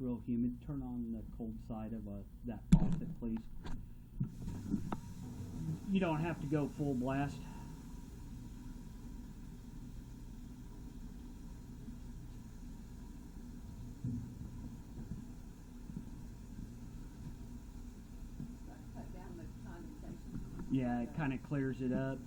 real humid. Turn on the cold side of that faucet, please. You don't have to go full blast. Cut down the condensation. Yeah, it kind of clears it up.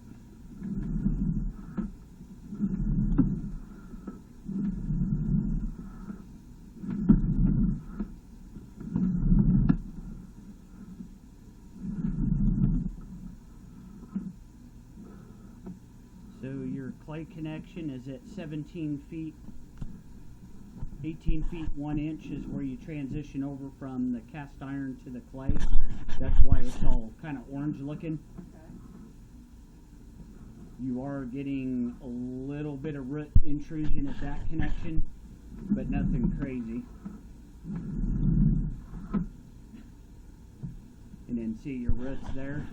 So your clay connection is at 17 feet. 18 feet 1 inch is where you transition over from the cast iron to the clay. That's why it's all kind of orange looking. Okay. You are getting a little bit of root intrusion at that connection, but nothing crazy. And then see your roots there.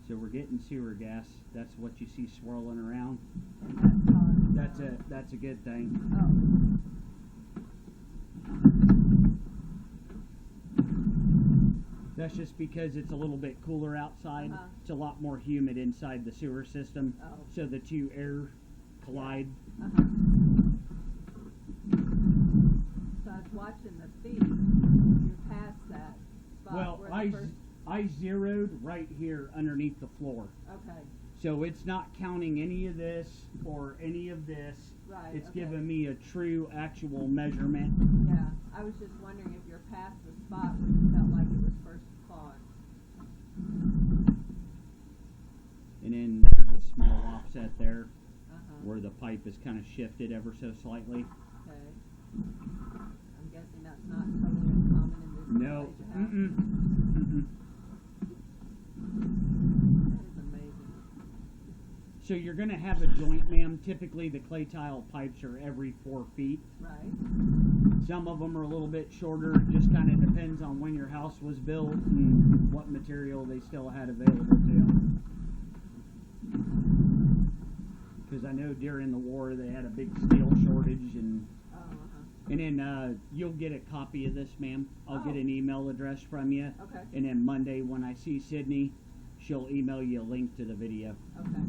So we're getting sewer gas. That's what you see swirling around. And That's a good thing. That's just because it's a little bit cooler outside. It's a lot more humid inside the sewer system. So the two air collide. So I was watching the feed. You're past that spot. Well, I zeroed right here underneath the floor. Okay. So it's not counting any of this or any of this. Right. It's okay. giving me a true actual measurement. Yeah. I was just wondering if you're past the spot where you felt like it was first clogged. And then there's a small offset there where the pipe is kind of shifted ever so slightly. Okay. I'm guessing that's not totally uncommon in this No. house. That is amazing. So you're going to have a joint, ma'am. Typically the clay tile pipes are every 4 feet. Right. Some of them are a little bit shorter. It just kind of depends on when your house was built and what material they still had available to them. Because I know during the war they had a big steel shortage, and then you'll get a copy of this, ma'am. I'll get an email address from you. Okay. And then Monday when I see Sydney, she'll email you a link to the video. Okay.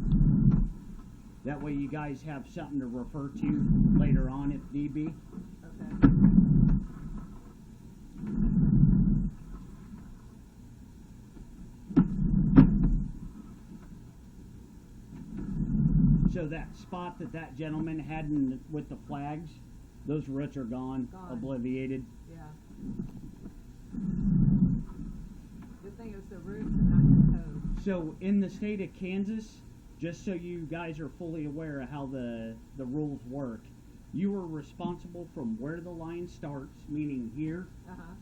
That way you guys have something to refer to later on if need be. Okay. So that spot that gentleman had with the flags, those roots are gone, obliviated. Yeah. Good thing it was the roots and not the code. So in the state of Kansas, just so you guys are fully aware of how the rules work, you are responsible from where the line starts, meaning here,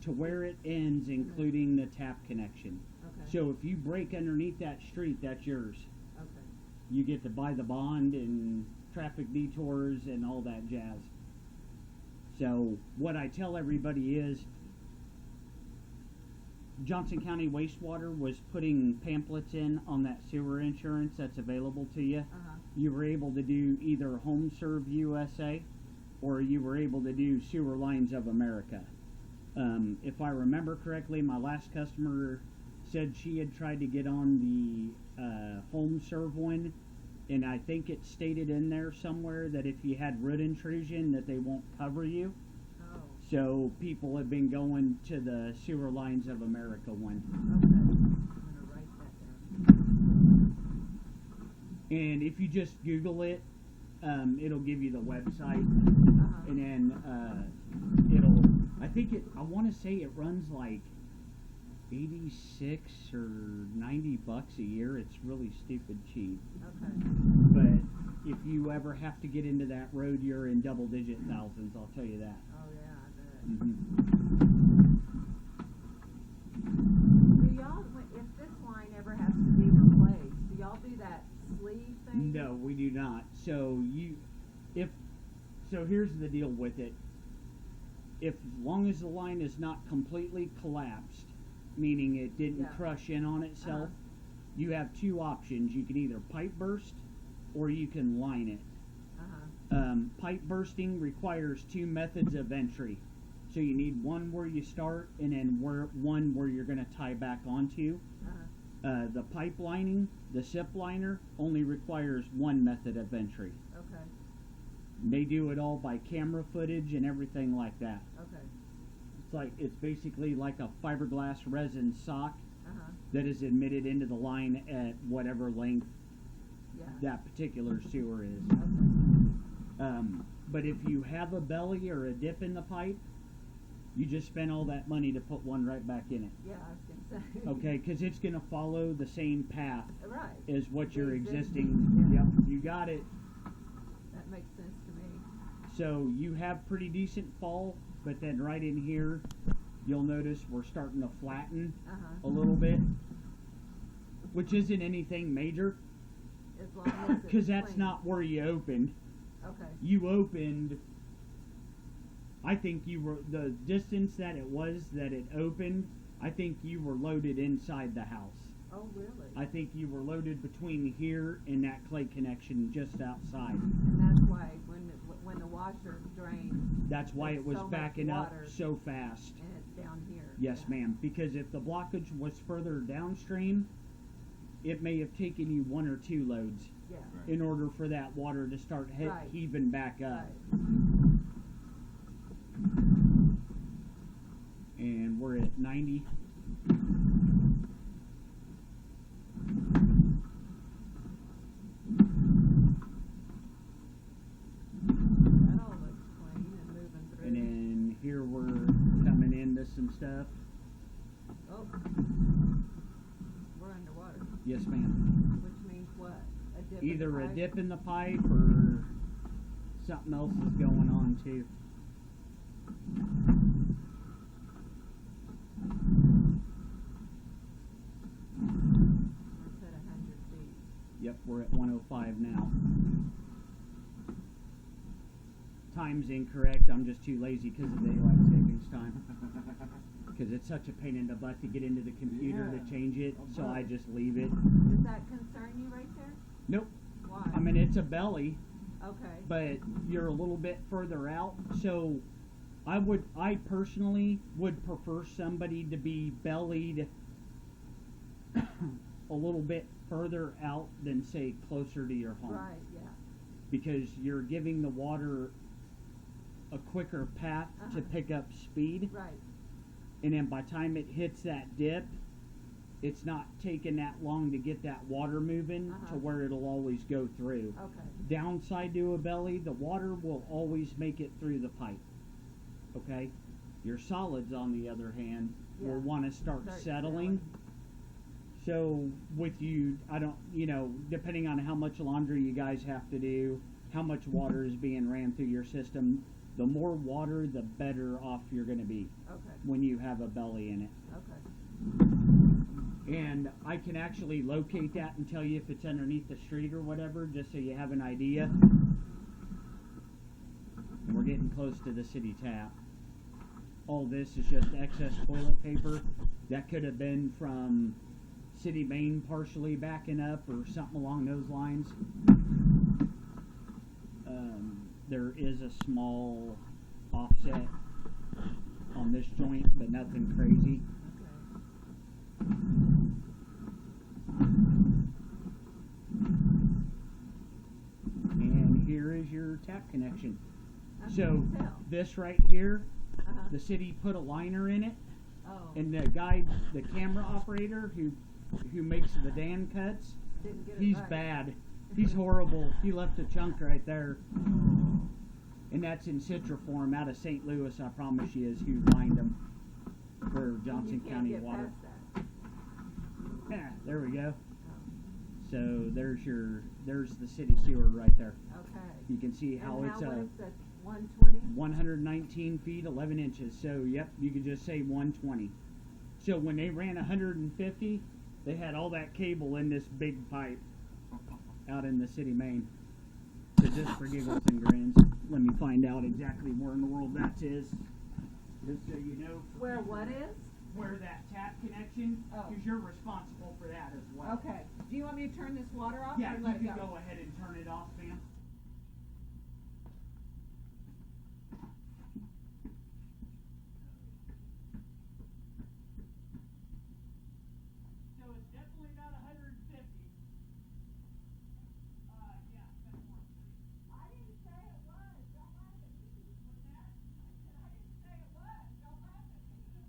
to where it ends, including the tap connection. Okay. So if you break underneath that street, that's yours. Okay. You get to buy the bond and traffic detours and all that jazz. So what I tell everybody is Johnson County Wastewater was putting pamphlets in on that sewer insurance that's available to you. You were able to do either Home Serve USA or you were able to do Sewer Lines of America. If I remember correctly, my last customer said she had tried to get on the Home Serve one, and I think it stated in there somewhere that if you had root intrusion that they won't cover you. Oh. So people have been going to the Sewer Lines of America one. Okay. I'm going to write that down. And if you just Google it, it'll give you the website, and then I want to say it runs like 86 or 90 bucks a year. It's really stupid cheap. Okay. But if you ever have to get into that road, you're in double-digit thousands, I'll tell you that. Oh, yeah, I bet. Do y'all, if this line ever has to be replaced, do y'all do that sleeve thing? No, we do not. So here's the deal with it. If, as long as the line is not completely collapsed, meaning it didn't Yeah. crush in on itself, Uh-huh. you have two options. You can either pipe burst or you can line it. Pipe bursting requires two methods of entry. So you need one where you start and then one where you're going to tie back onto. The pipe lining, the SIP liner, only requires one method of entry. Okay. They do it all by camera footage and everything like that. Okay. It's basically like a fiberglass resin sock Uh-huh. that is admitted into the line at whatever length Yeah. that particular sewer is. Okay. But if you have a belly or a dip in the pipe, you just spend all that money to put one right back in it. Yeah, I was gonna say. Okay, because it's going to follow the same path Right. as what The your existing, existing. yeah. Yep, you got it. That makes sense to me. So you have pretty decent fall, but then right in here, you'll notice we're starting to flatten a little bit, which isn't anything major, As long as it's because that's clean. not where you opened. Okay. You opened, I think you were, the distance that it opened, I think you were loaded inside the house. Oh, really? I think you were loaded between here and that clay connection just outside. And that's why when the washer drains, That's why there's it was so much backing up water, so fast. and it's down here. Yes, Yeah. ma'am. Because if the blockage was further downstream, it may have taken you one or two loads Yeah. in order for that water to start Right. heaving back up. Right. And we're at 90. That all looks clean and moving through. And then here we're coming into some stuff. Oh. We're underwater. Yes, ma'am. Which means what? A dip in Either the a pipe? dip in the pipe or something else is going on too. It's at 100 feet. Yep, we're at 105 now. Time's incorrect. I'm just too lazy because of daylight savings time. Because it's such a pain in the butt to get into the computer Yeah. to change it, so I just leave it. Does that concern you right there? Nope. Why? I mean, it's a belly, Okay. but you're a little bit further out, so I personally would prefer somebody to be bellied a little bit further out than, say, closer to your home. Right, yeah. Because you're giving the water a quicker path to pick up speed, Right. and then by the time it hits that dip, it's not taking that long to get that water moving to where it'll always go through. Okay. Downside to a belly, the water will always make it through the pipe. Okay? Your solids, on the other hand, will want to start settling. So with you, depending on how much laundry you guys have to do, how much water is being ran through your system, the more water, the better off you're going to be Okay. when you have a belly in it. Okay. And I can actually locate that and tell you if it's underneath the street or whatever, just so you have an idea. And we're getting close to the city tap. All this is just excess toilet paper that could have been from city main partially backing up or something along those lines. There is a small offset on this joint, but nothing crazy. And here is your tap connection. So this right here, the city put a liner in it, and the guy, the camera operator who makes the Dan cuts, he's bad. He's horrible. He left a chunk right there. And that's in Citriform out of St. Louis, I promise you, is who lined them for Johnson County Water. Yeah, there we go. So there's the city sewer right there. Okay. You can see how and it's how a 120? 119 feet 11 inches. So yep, you could just say 120. So when they ran 150, they had all that cable in this big pipe out in the city main. So just for giggles and grins, let me find out exactly where in the world that is, just so you know. Where what is? where that tap connection, Oh. because you're responsible for that as well. Okay. Do you want me to turn this water off? Yeah, or you let it can go ahead and turn it off, ma'am. So it's definitely not 150. Yeah, that's more. I didn't say it was. Don't laugh at me. What's that? I didn't say it was. Don't laugh at me.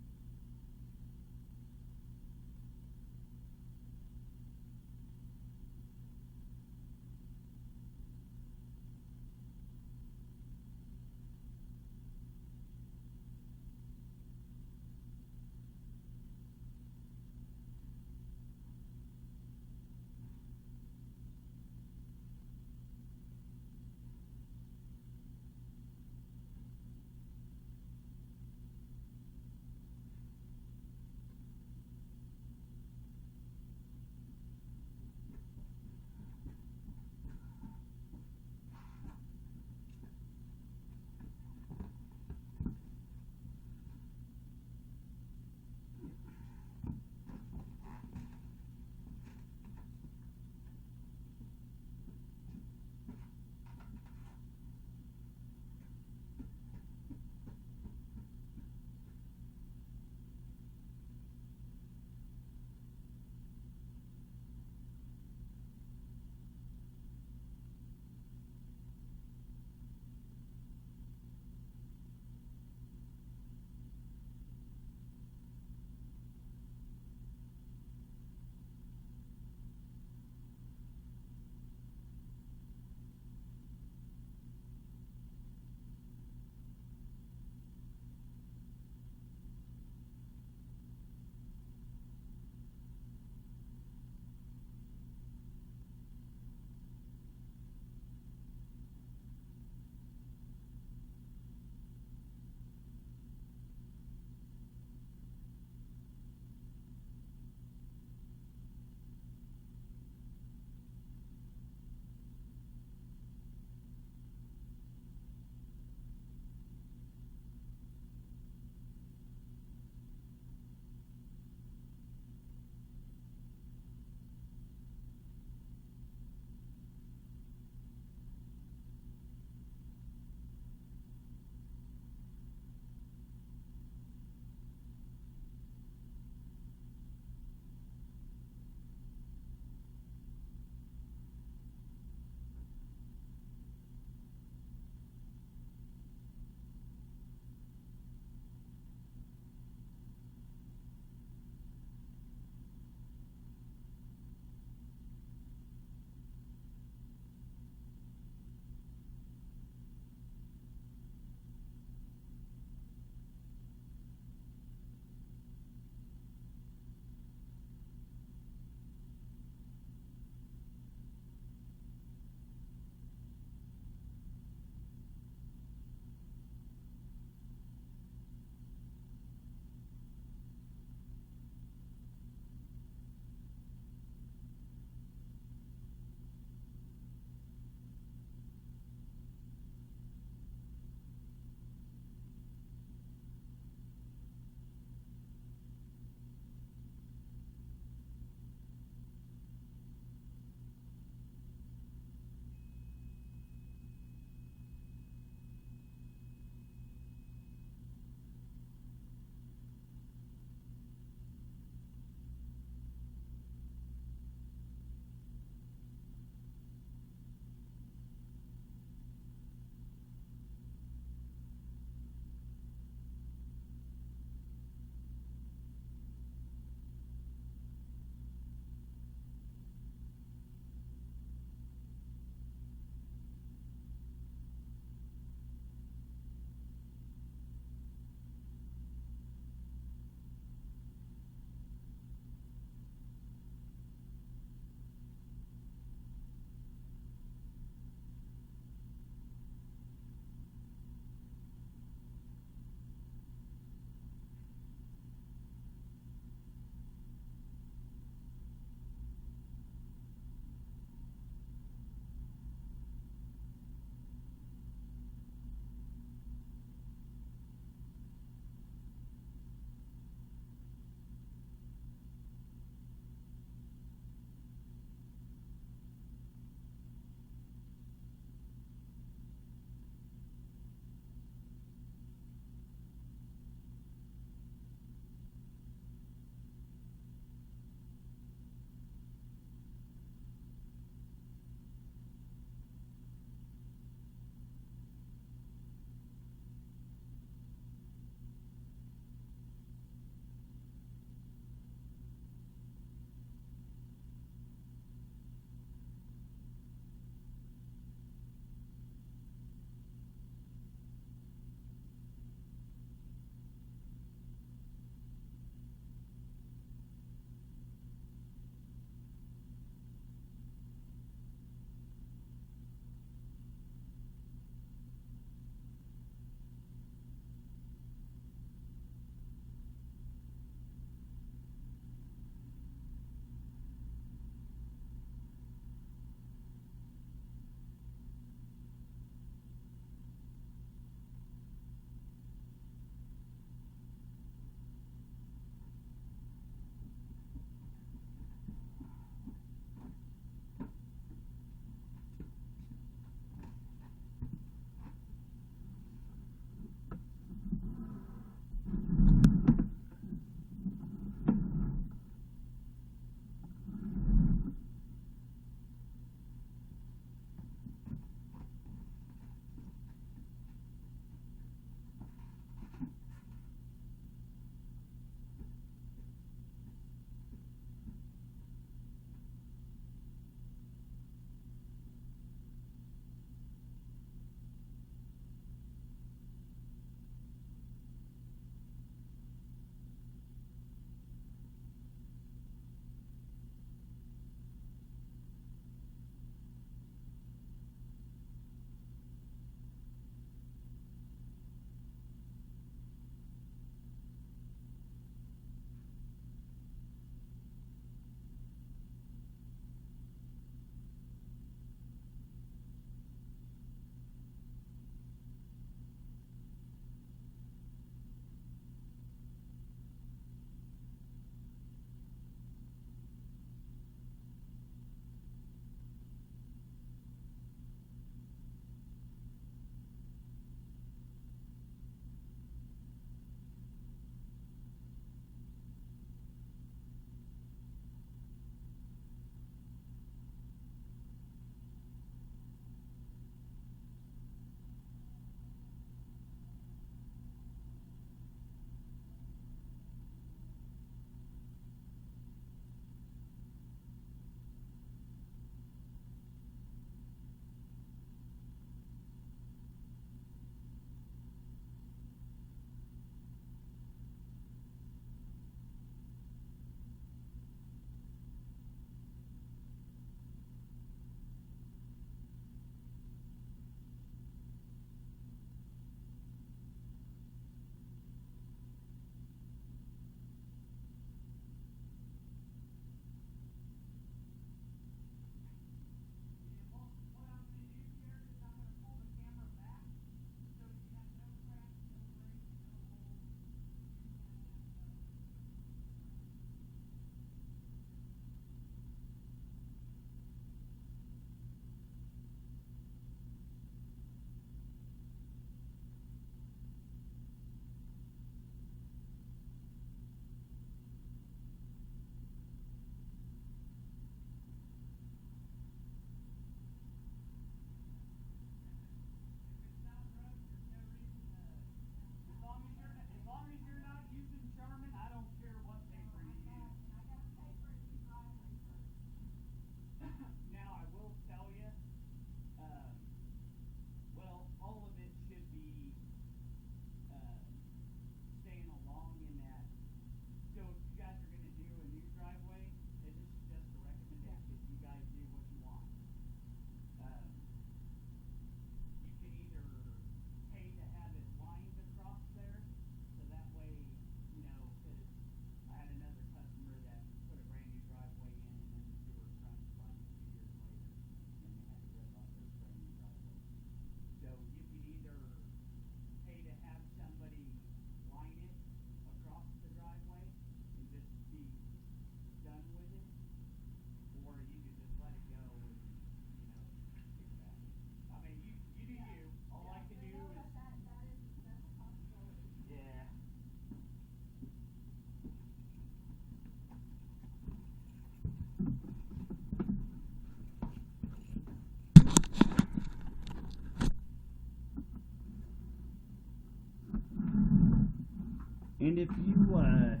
mind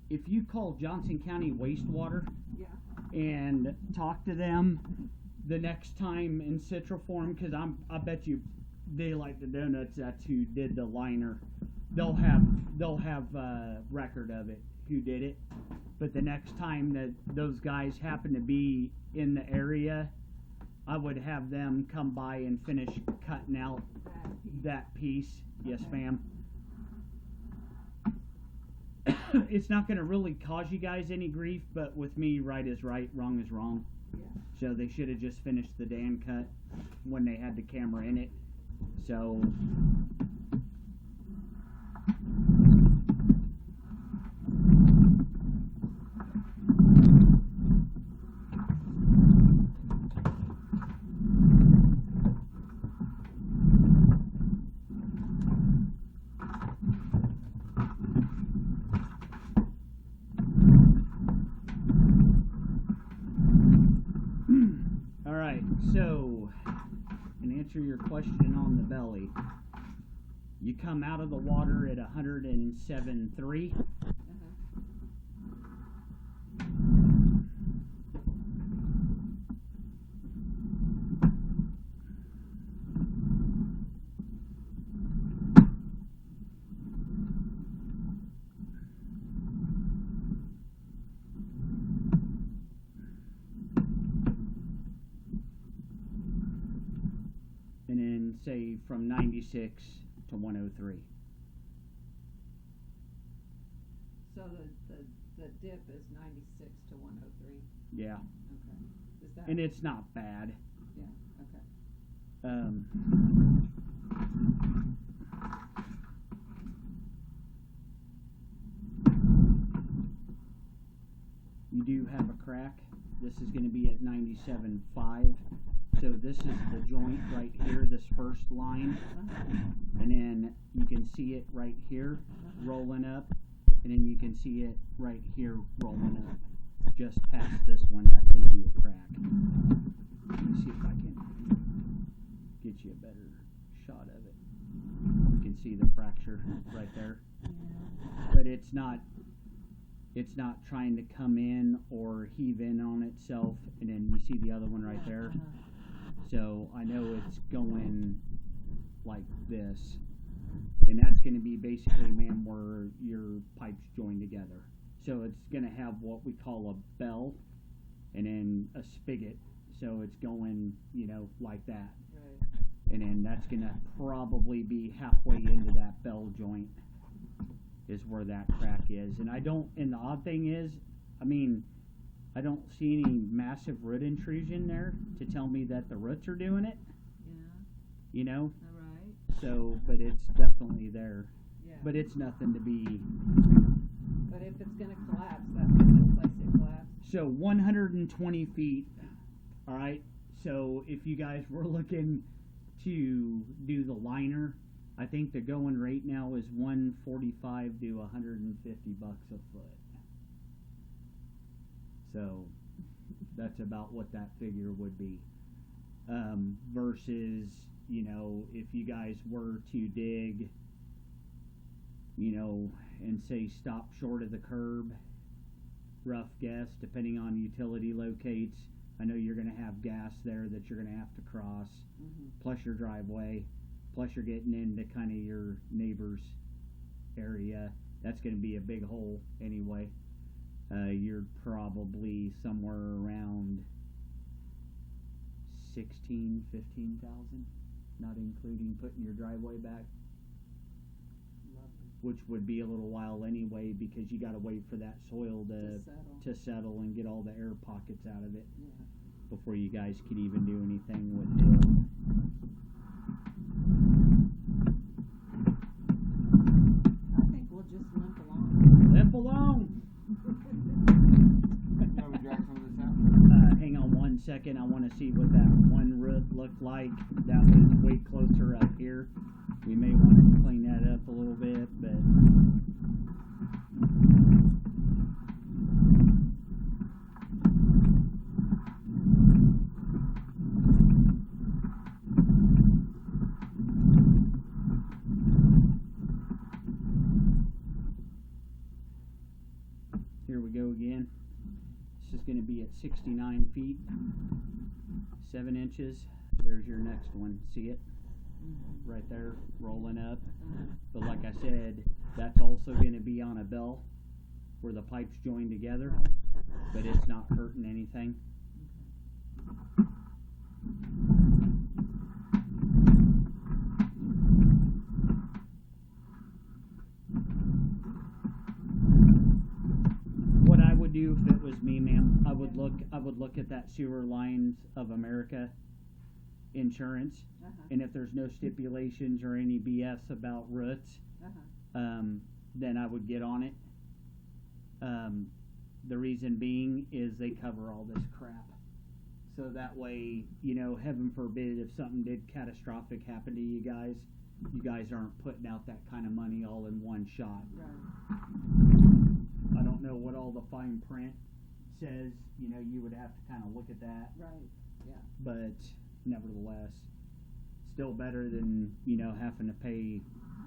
if you call Johnson County Wastewater Yeah. and talk to them the next time in Citroform, because I bet you they like the donuts. That's who did the liner. They'll have record of it, who did it. But the next time that those guys happen to be in the area, I would have them come by and finish cutting out that piece. Yes, ma'am. It's not going to really cause you guys any grief, but with me, right is right, wrong is wrong. Yeah. So they should have just finished the Dan cut when they had the camera in it. So So, and answer your question on the belly, you come out of the water at 107.3. And then say from 96 to 103. So the dip is 96 to 103. Yeah. Okay. Is that? And it's not bad. Yeah. Okay. You do have a crack. This is going to be at 97.5. So this is the joint right here, this first line, and then you can see it right here rolling up, and then you can see it right here rolling up. Just past this one, that's going to be a crack. Let me see if I can get you a better shot of it. You can see the fracture right there, but it's not trying to come in or heave in on itself, and then you see the other one right there. So I know it's going like this, and that's going to be basically, ma'am, where your pipes join together. So it's going to have what we call a bell, and then a spigot. So it's going, like that. Right. And then that's going to probably be halfway into that bell joint is where that crack is. And and the odd thing is, I don't see any massive root intrusion there to tell me that the roots are doing it. Yeah. All right. So, but it's definitely there. Yeah. But it's nothing to be. But if it's going to collapse, that's the place it collapse. So 120 feet. All right. So if you guys were looking to do the liner, I think the going rate now is 145 to 150 bucks a foot. So that's about what that figure would be. Versus, if you guys were to dig, and say stop short of the curb, rough guess, depending on utility locates. I know you're going to have gas there that you're going to have to cross, plus your driveway, plus you're getting into kind of your neighbor's area. That's going to be a big hole anyway. You're probably somewhere around 15,000, not including putting your driveway back, which would be a little while anyway, because you got to wait for that soil to settle and get all the air pockets out of it before you guys could even do anything with it. I think we'll just limp along. Limp along. Hang on one second. I want to see what that one root looked like. That was way closer up here. We may want to clean that up a little bit, but Here we go again. This is going to be at 69 feet, 7 inches. There's your next one. See it? Right there, rolling up. But like I said, that's also going to be on a bell where the pipes join together, but it's not hurting anything. What I would do if it was me, ma'am, I would look at that Sewer Lines of America insurance, and if there's no stipulations or any BS about roots, then I would get on it. The reason being is they cover all this crap. So that way, you know, heaven forbid if something did catastrophic happen to you guys aren't putting out that kind of money all in one shot. Right. I don't know what all the fine print says, you know, you would have to kind of look at that. Right. Yeah. But nevertheless, still better than, you know, having to pay,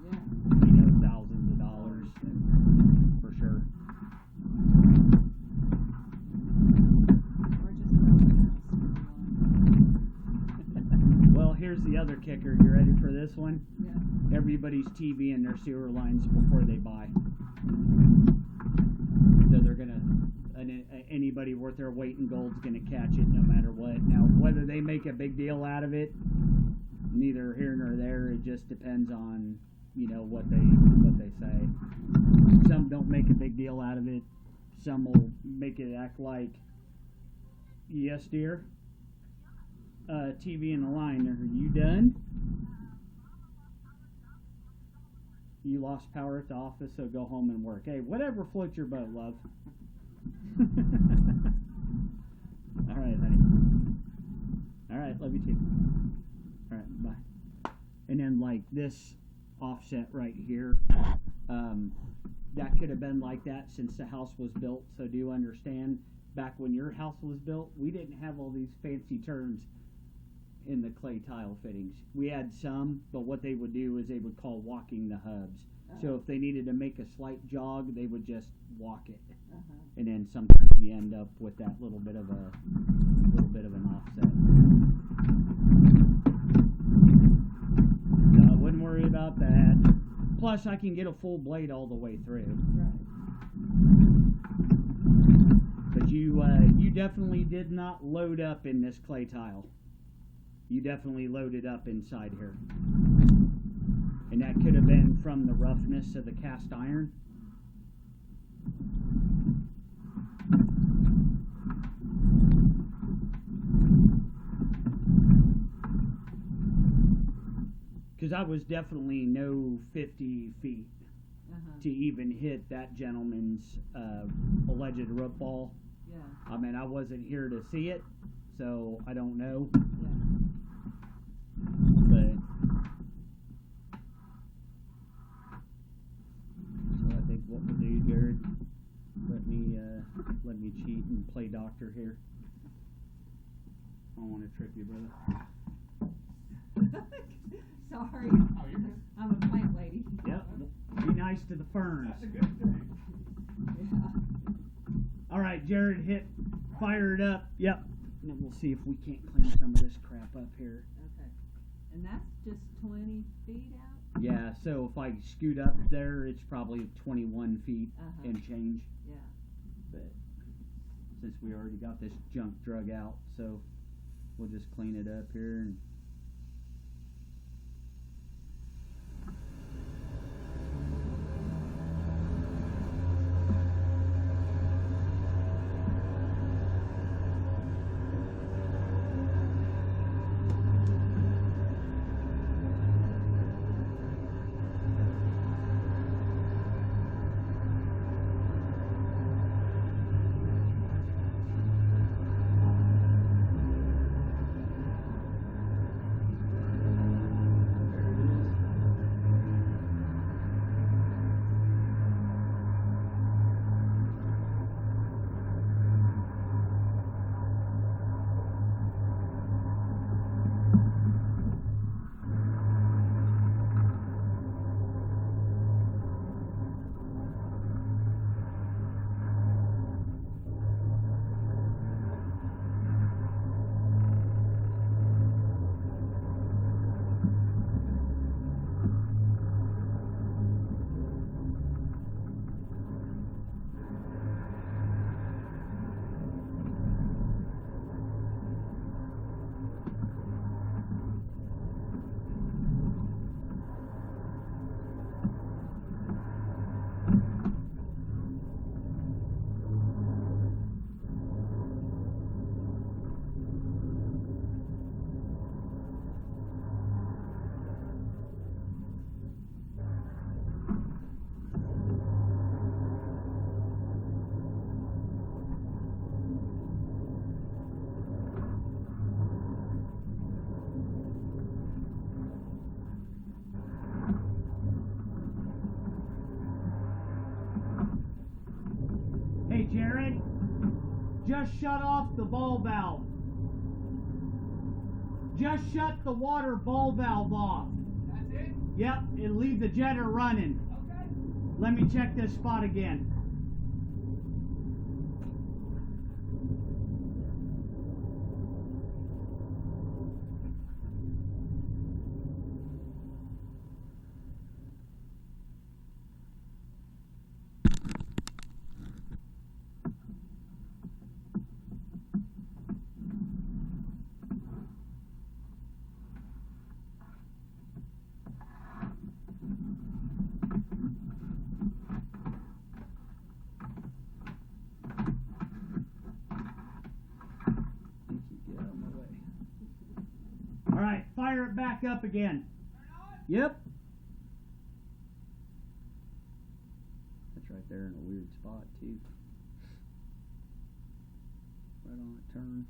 Yeah. you know, thousands of dollars for sure. Or just build a house. Well, here's the other kicker. You ready for this one? Yeah. Everybody's TV and their sewer lines before they buy. So they're gonna, anybody worth their weight in gold's gonna catch it no matter what. Now, whether they make a big deal out of it, neither here nor there. It just depends on, you know, what they say. Some don't make a big deal out of it. Some will make it act like, yes, dear. TV in the line. Are you done? You lost power at the office, so go home and work. Hey, whatever floats your boat, love. All right, honey. All right, love you too. All right, bye. And then like this offset right here, that could have been like that since the house was built. So do you understand? Back when your house was built, we didn't have all these fancy turns in the clay tile fittings. We had some, but what they would do is they would call walking the hubs. So if they needed to make a slight jog, they would just walk it, and then sometimes you end up with that little bit of an offset. So I wouldn't worry about that. Plus, I can get a full blade all the way through. Right. But you definitely did not load up in this clay tile. You definitely loaded up inside here. And that could have been from the roughness of the cast iron. Because I was definitely no 50 feet to even hit that gentleman's alleged root ball. Yeah. I mean, I wasn't here to see it, so I don't know. Yeah. But so I think what we'll do, Jared, let me cheat and play doctor here. I don't want to trip you, brother. Sorry. Oh, you're good. I'm a plant lady. Yep. Be nice to the ferns. That's a good thing. Yeah. All right, Jared, fire it up. Yep. And then we'll see if we can't clean some of this crap up here. Okay. And that's just 20 feet out? Yeah, so if I scoot up there, it's probably 21 feet and change. Yeah. But since we already got this junk drug out, so we'll just clean it up here and Jared, just shut off the ball valve. Just shut the water ball valve off. That's it? Yep, and leave the jetter running. Okay. Let me check this spot again. Alright, fire it back up again. Yep. That's right there in a weird spot too. Right on a turn.